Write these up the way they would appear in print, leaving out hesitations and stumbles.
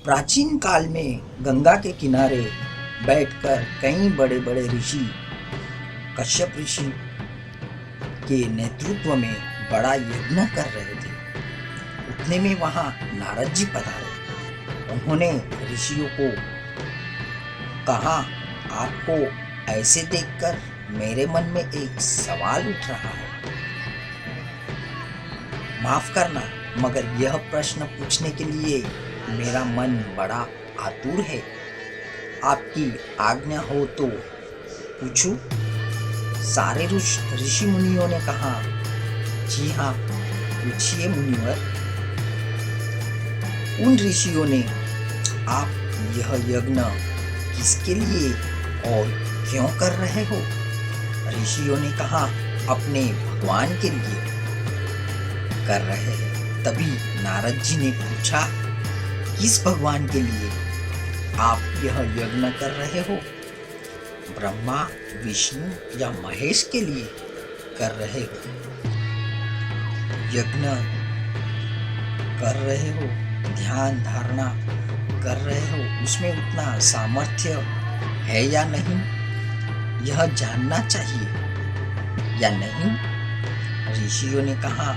प्राचीन काल में गंगा के किनारे बैठकर कई बड़े बड़े ऋषि कश्यप ऋषि के नेतृत्व में बड़ा यज्ञ कर रहे थे। उतने में वहां नारद जी पधारे। उन्होंने ऋषियों को कहा, आपको ऐसे देखकर मेरे मन में एक सवाल उठ रहा है। माफ करना, मगर यह प्रश्न पूछने के लिए मेरा मन बड़ा आतुर है। आपकी आज्ञा हो तो पूछूं? सारे ऋषि मुनियों ने कहा, जी हाँ, पूछिए मुनिवर। उन ऋषियों ने, आप यह यज्ञ किसके लिए और क्यों कर रहे हो? ऋषियों ने कहा, अपने भगवान के लिए कर रहे हैं। तभी नारद जी ने पूछा, किस भगवान के लिए आप यह यज्ञ कर रहे हो? ब्रह्मा, विष्णु या महेश के लिए कर रहे हो? यज्ञ कर रहे हो, ध्यान धारणा कर रहे हो, उसमें उतना सामर्थ्य है या नहीं, यह जानना चाहिए या नहीं? ऋषियों ने कहा,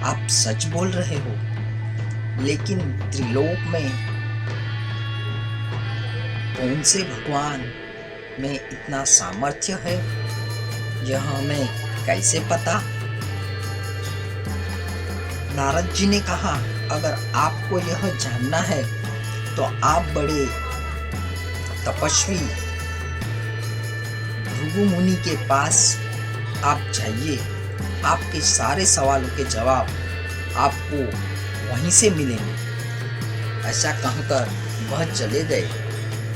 आप सच बोल रहे हो, लेकिन त्रिलोक में कौन से भगवान में इतना सामर्थ्य है, यह हमें कैसे पता? नारद जी ने कहा, अगर आपको यह जानना है तो आप बड़े तपस्वी भृगु मुनि के पास आप जाइए। आपके सारे सवालों के जवाब आपको वहीं से मिलेंगे। ऐसा कहकर वह चले गए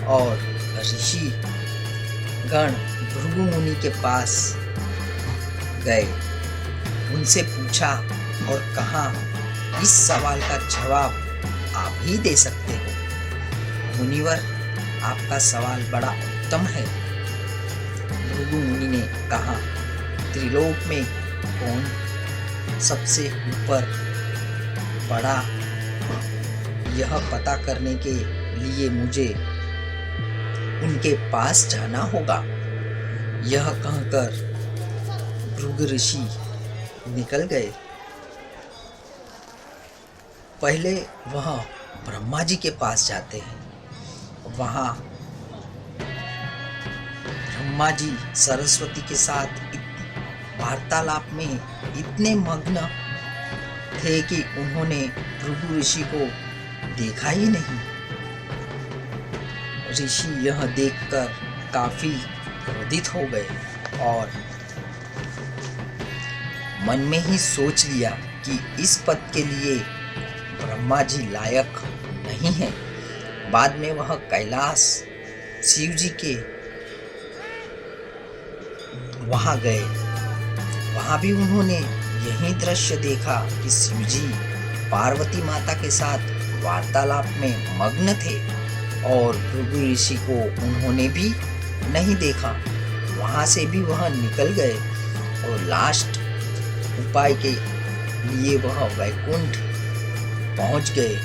और ऋषि गण भृगु मुनि के पास गए। उनसे पूछा और कहा, इस सवाल का जवाब आप ही दे सकते हो। मुनिवर, आपका सवाल बड़ा उत्तम है। भृगु मुनि ने कहा, त्रिलोक में कौन सबसे ऊपर बड़ा, यह पता करने के लिए मुझे उनके पास जाना होगा। यह कहकर भृगु ऋषि निकल गए। पहले वह ब्रह्मा जी के पास जाते हैं। वहाँ ब्रह्मा जी सरस्वती के साथ वार्तालाप में इतने मग्न थे कि उन्होंने भृगु ऋषि को देखा ही नहीं। ऋषि यह देखकर काफी क्रोधित हो गए और मन में ही सोच लिया कि इस पद के लिए ब्रह्मा जी लायक नहीं है। बाद में वह कैलाश शिव जी के वहां गए। वहां भी उन्होंने यही दृश्य देखा कि शिव जी पार्वती माता के साथ वार्तालाप में मग्न थे और भृगु ऋषि को उन्होंने भी नहीं देखा। वहां से भी वह निकल गए और लास्ट उपाय के लिए वह वैकुंठ पहुंच गए।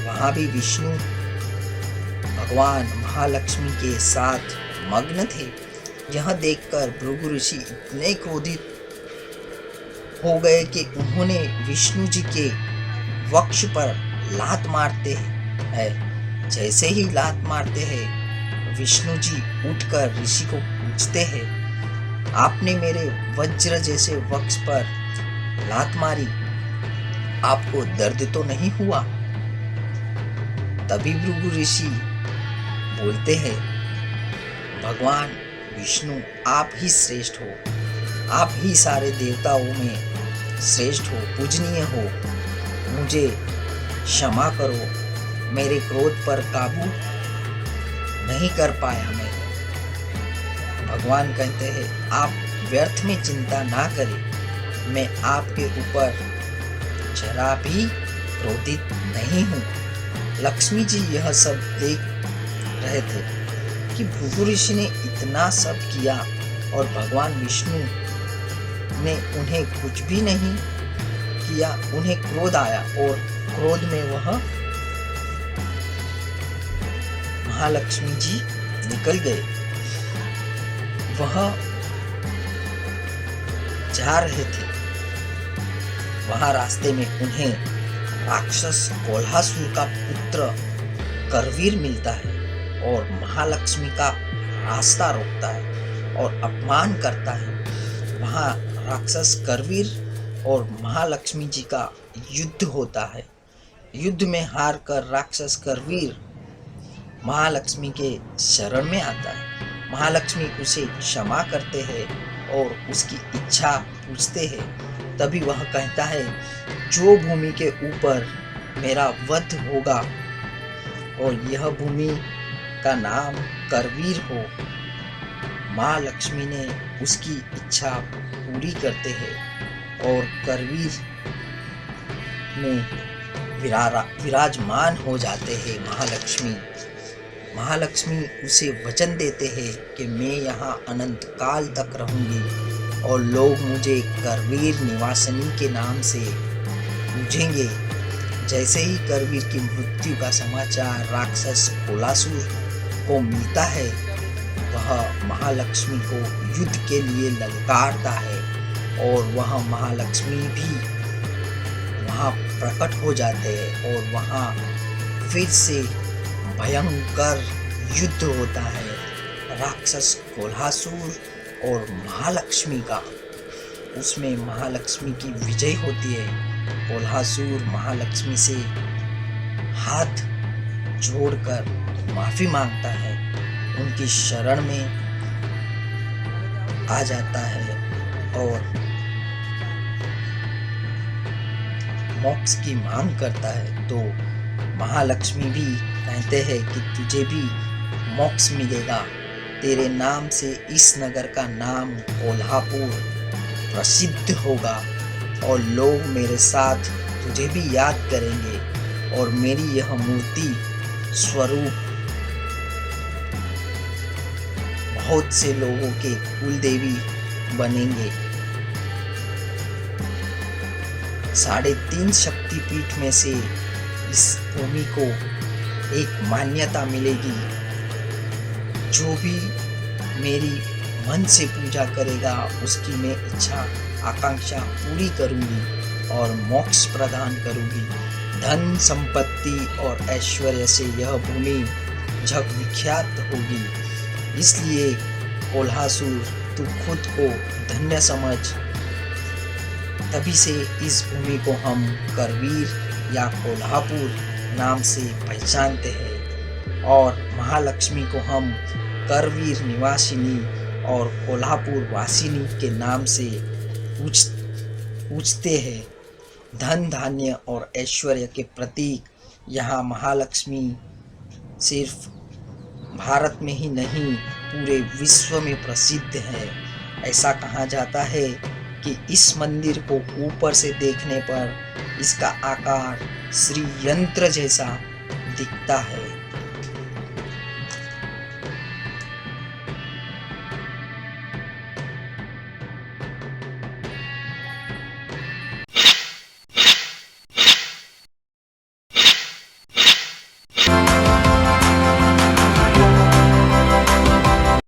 वहां भी विष्णु भगवान महालक्ष्मी के साथ मग्न थे। यह देखकर भृगु ऋषि इतने क्रोधित हो गए कि उन्होंने विष्णु जी के वक्ष पर लात मारते हैं। जैसे ही लात मारते हैं, विष्णु जी उठकर ऋषि को पूछते हैं, आपने मेरे वज्र जैसे वक्ष पर लात मारी, आपको दर्द तो नहीं हुआ? तभी भृगु ऋषि बोलते हैं, भगवान विष्णु, आप ही श्रेष्ठ हो, आप ही सारे देवताओं में श्रेष्ठ हो, पूजनीय हो। मुझे क्षमा करो, मेरे क्रोध पर काबू नहीं कर पाया मैं। भगवान कहते हैं, आप व्यर्थ में चिंता ना करें, मैं आपके ऊपर जरा भी क्रोधित नहीं हूँ। लक्ष्मी जी यह सब देख रहे थे कि भृगु ऋषि ने इतना सब किया और भगवान विष्णु ने उन्हें कुछ भी नहीं किया। उन्हें क्रोध आया और क्रोध में वह महालक्ष्मी जी निकल गए। वह जा रहे थे। वहां रास्ते में उन्हें राक्षस कोल्हासुर का पुत्र करवीर मिलता है और महालक्ष्मी का रास्ता रोकता है और अपमान करता है। वहां राक्षस करवीर और महालक्ष्मी जी का युद्ध होता है। युद्ध में हार कर राक्षस करवीर महालक्ष्मी के शरण में आता है। महालक्ष्मी उसे क्षमा करते हैं और उसकी इच्छा पूछते हैं। तभी वह कहता है, जो भूमि के ऊपर मेरा वध होगा और यह भूमि का नाम करवीर हो, माँ लक्ष्मी ने उसकी इच्छा पूरी करते हैं और करवीर में विराजमान हो जाते हैं महालक्ष्मी। महालक्ष्मी उसे वचन देते हैं कि मैं यहाँ अनंत काल तक रहूंगी और लोग मुझे करवीर निवासिनी के नाम से पूजेंगे। जैसे ही करवीर की मृत्यु का समाचार राक्षस कोल्हासुर को मिलता है, वह महालक्ष्मी को युद्ध के लिए ललकारता है और वह महालक्ष्मी भी वहाँ प्रकट हो जाते हैं और वहाँ फिर से भयंकर युद्ध होता है राक्षस कोल्हासुर और महालक्ष्मी का। उसमें महालक्ष्मी की विजय होती है। कोल्हासुर महालक्ष्मी से हाथ जोड़कर माफी मांगता है, उनकी शरण में आ जाता है और मोक्ष की मांग करता है। तो महालक्ष्मी भी कहते हैं कि तुझे भी मोक्ष मिलेगा, तेरे नाम से इस नगर का नाम कोल्हापुर प्रसिद्ध होगा और लोग मेरे साथ तुझे भी याद करेंगे और मेरी यह मूर्ति स्वरूप बहुत से लोगों के कुलदेवी बनेंगे। 3.5 शक्तिपीठ में से इस भूमि को एक मान्यता मिलेगी। जो भी मेरी मन से पूजा करेगा उसकी मैं इच्छा आकांक्षा पूरी करूंगी और मोक्ष प्रदान करूंगी। धन संपत्ति और ऐश्वर्य से यह भूमि जग विख्यात होगी। इसलिए कोल्हासुर तू खुद को धन्य समझ। तभी से इस भूमि को हम करवीर या कोल्हापुर नाम से पहचानते हैं और महालक्ष्मी को हम करवीर निवासिनी और कोल्हापुर वासिनी के नाम से पूछते हैं। धन धान्य और ऐश्वर्य के प्रतीक यहाँ महालक्ष्मी सिर्फ भारत में ही नहीं पूरे विश्व में प्रसिद्ध है। ऐसा कहा जाता है कि इस मंदिर को ऊपर से देखने पर इसका आकार श्री यंत्र जैसा दिखता है।